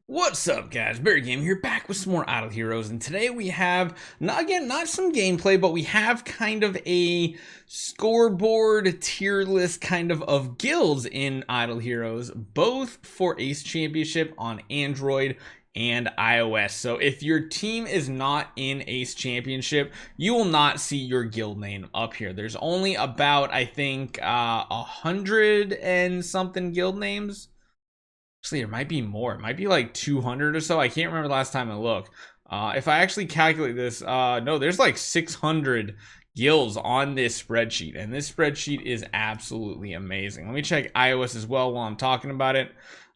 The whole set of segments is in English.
What's up, guys? Barry Game here, back with some more Idle Heroes, and today we have, not some gameplay, but we have kind of a scoreboard tier list kind of guilds in Idle Heroes, both for Ace Championship on Android and iOS. So if your team is not in Ace Championship, you will not see your guild name up here. There's only about, I think, 100 and something guild names. Actually, there might be more. It might be like 200 or so. I can't remember the last time I looked. If I actually calculate this, no, there's like 600 guilds on this spreadsheet, and this spreadsheet is absolutely amazing. Let me check iOS as well while I'm talking about it.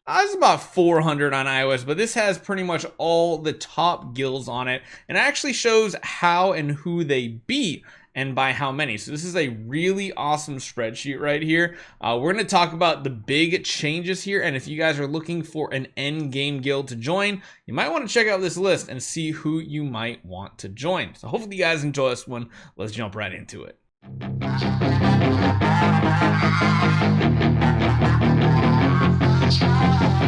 It's about 400 on iOS, but this has pretty much all the top guilds on it, and it actually shows how and who they beat and by how many. So this is a really awesome spreadsheet right here. We're going to talk about the big changes here, and if you guys are looking for an end game guild to join, you might want to check out this list and see who you might want to join. So hopefully you guys enjoy this one. Let's jump right into it.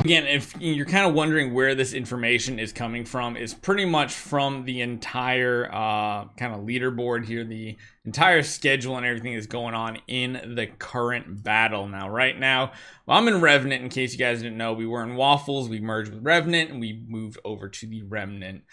Again, if you're kind of wondering where this information is coming from, is pretty much from the entire kind of leaderboard here, the entire schedule and everything is going on in the current battle. Now, right now, well, I'm in Revenant. In case you guys didn't know, we were in Waffles, we merged with Revenant, and we moved over to the Revenant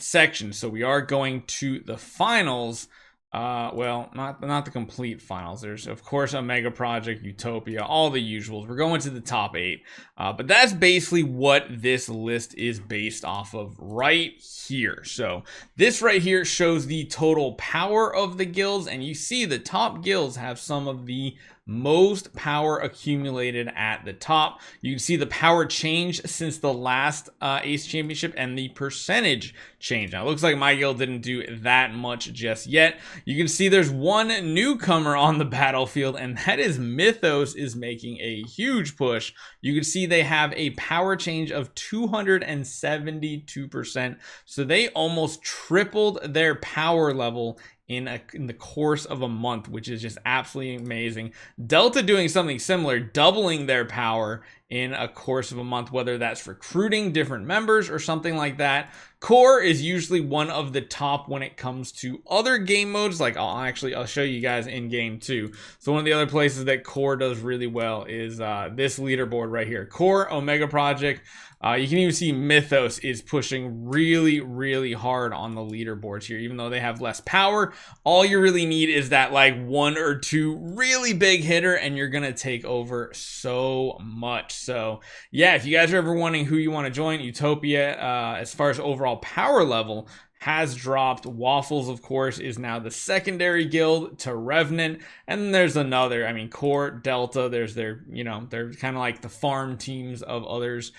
section. So we are going to the finals. Well, not the complete finals. There's of course Omega Project, Utopia, all the usuals. We're going to the top 8, but that's basically what this list is based off of right here. So this right here shows the total power of the guilds, and you see the top guilds have some of the most power accumulated at the top. You can see the power change since the last Ace Championship and the percentage change. Now it looks like my guild didn't do that much just yet. You can see there's one newcomer on the battlefield, and that is Mythos is making a huge push. You can see they have a power change of 272%. So they almost tripled their power level in the course of a month, which is just absolutely amazing. Delta doing something similar, doubling their power in a course of a month, whether that's recruiting different members or something like that. Core is usually one of the top when it comes to other game modes. Like I'll show you guys in game too. So one of the other places that Core does really well is this leaderboard right here. Core, Omega Project. You can even see Mythos is pushing really hard on the leaderboards here, even though they have less power. All you really need is that like 1 or 2 really big hitter, and you're gonna take over so much. So yeah, if you guys are ever wondering who you want to join, Utopia, as far as overall power level, has dropped. Waffles, of course, is now the secondary guild to Revenant, and then there's another. I mean, Core, Delta. There's their, they're kind of like the farm teams of others.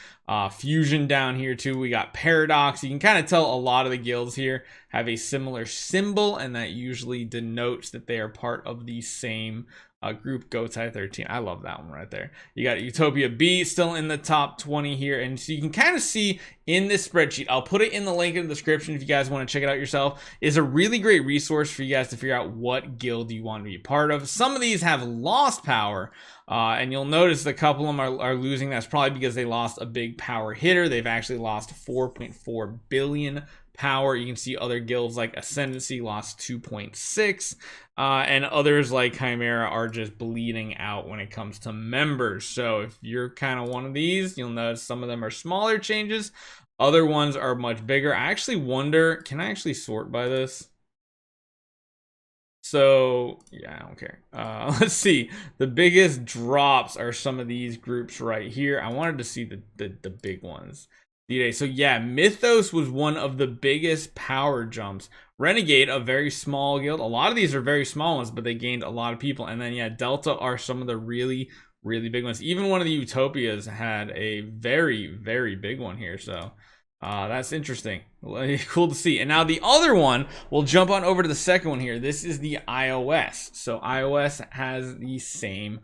Fusion down here too. We got Paradox. You can kind of tell a lot of the guilds here have a similar symbol, and that usually denotes that they are part of the same group. Gotai 13. I love that one right there. You got Utopia B still in the top 20 here, and so you can kind of see in this spreadsheet, I'll put it in the link in the description if you guys want to check it out yourself, is a really great resource for you guys to figure out what guild you want to be a part of. Some of these have lost power, and you'll notice a couple of them are losing. That's probably because they lost a big power hitter. They've actually lost 4.4 billion power. You can see other guilds like Ascendancy lost 2.6, and others like Chimera are just bleeding out when it comes to members. So if you're kind of one of these, you'll notice some of them are smaller changes, other ones are much bigger. I actually wonder, can I actually sort by this? So yeah, I don't care. Let's see. The biggest drops are some of these groups right here. I wanted to see the big ones. So yeah, Mythos was one of the biggest power jumps. Renegade, a very small guild. A lot of these are very small ones, but they gained a lot of people. And then yeah, Delta are some of the really big ones. Even one of the Utopias had a very big one here. So that's interesting. Cool to see. And now the other one, we'll jump on over to the second one here. This is the iOS. So iOS has the same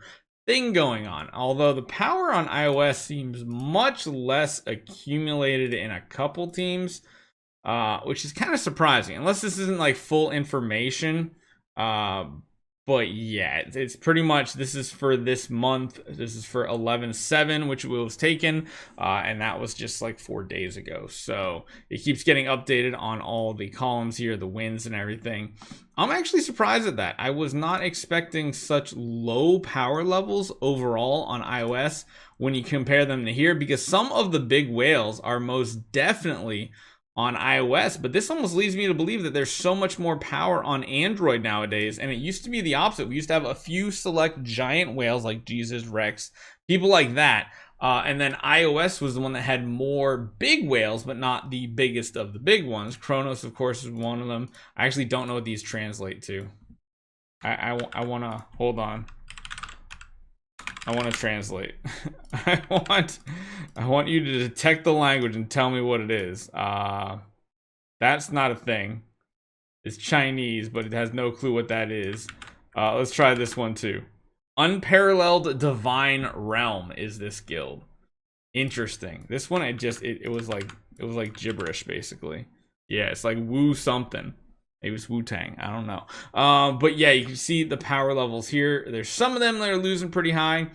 thing going on, although the power on iOS seems much less accumulated in a couple teams, which is kind of surprising, unless this isn't like full information. But yeah, it's pretty much, this is for this month. This is for 11/7, which was taken, and that was just like 4 days ago. So it keeps getting updated on all the columns here, the wins and everything. I'm actually surprised at that. I was not expecting such low power levels overall on iOS when you compare them to here, because some of the big whales are most definitely on iOS, but this almost leads me to believe that there's so much more power on Android nowadays, and it used to be the opposite. We used to have a few select giant whales like Jesus, Rex, people like that, and then iOS was the one that had more big whales, but not the biggest of the big ones. Kronos, of course, is one of them. I actually don't know what these translate to. I want to, hold on. I want to translate. I want you to detect the language and tell me what it is. That's not a thing. It's Chinese, but it has no clue what that is. Let's try this one too. Unparalleled Divine Realm is this guild. Interesting. This one, it was like gibberish basically. Yeah, it's like Wu something. It was Wu-Tang. I don't know. But yeah, you can see the power levels here. There's some of them that are losing pretty high.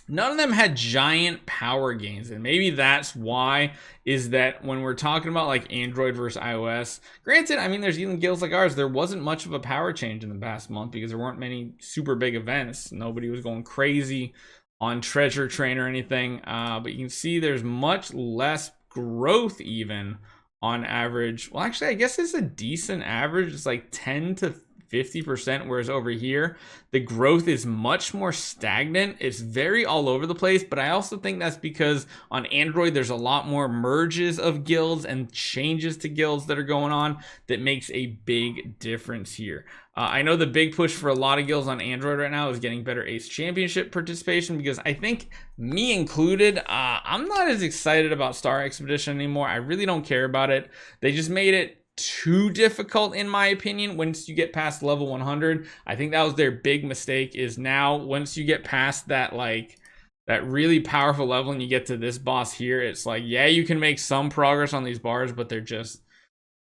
None of them had giant power gains, and maybe that's why, is that when we're talking about like Android versus iOS, granted, I mean, there's even guilds like ours, there wasn't much of a power change in the past month because there weren't many super big events. Nobody was going crazy on Treasure Train or anything, but you can see there's much less growth even on average. Well, actually, I guess it's a decent average. It's like 10 to 50%, whereas over here the growth is much more stagnant. It's very all over the place, but I also think that's because on Android there's a lot more merges of guilds and changes to guilds that are going on that makes a big difference here. I know the big push for a lot of guilds on Android right now is getting better Ace Championship participation, because I think, me included, I'm not as excited about Star Expedition anymore. I really don't care about it. They just made it too difficult, in my opinion, once you get past level 100. I think that was their big mistake, is now once you get past that, like, that really powerful level and you get to this boss here, it's like, yeah, you can make some progress on these bars, but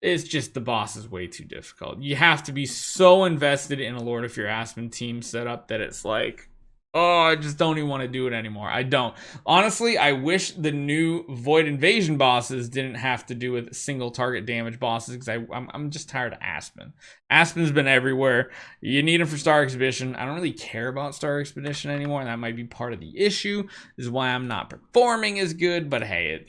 it's just the boss is way too difficult. You have to be so invested in a Lord of Fear Aspen team setup that it's like, oh, I just don't even want to do it anymore. I don't. Honestly, I wish the new Void Invasion bosses didn't have to do with single target damage bosses, because I'm just tired of Aspen. Aspen's been everywhere. You need him for Star Expedition. I don't really care about Star Expedition anymore, and that might be part of the issue. This is why I'm not performing as good, but hey,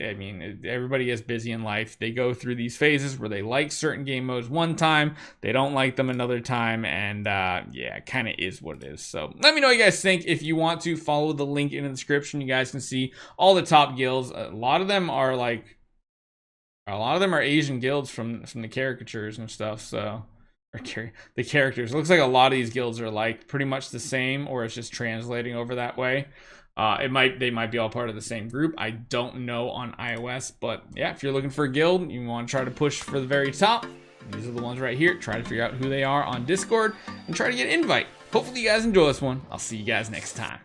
everybody gets busy in life. They go through these phases where they like certain game modes one time, they don't like them another time, and yeah, it kind of is what it is. So let me know what you guys think. If you want to, follow the link in the description. You guys can see all the top guilds. A lot of them are Asian guilds from the caricatures and stuff. So, the characters. It looks like a lot of these guilds are like pretty much the same, or it's just translating over that way. They might be all part of the same group. I don't know on iOS, but yeah, if you're looking for a guild, you want to try to push for the very top, these are the ones right here. Try to figure out who they are on Discord and try to get an invite. Hopefully you guys enjoy this one. I'll see you guys next time.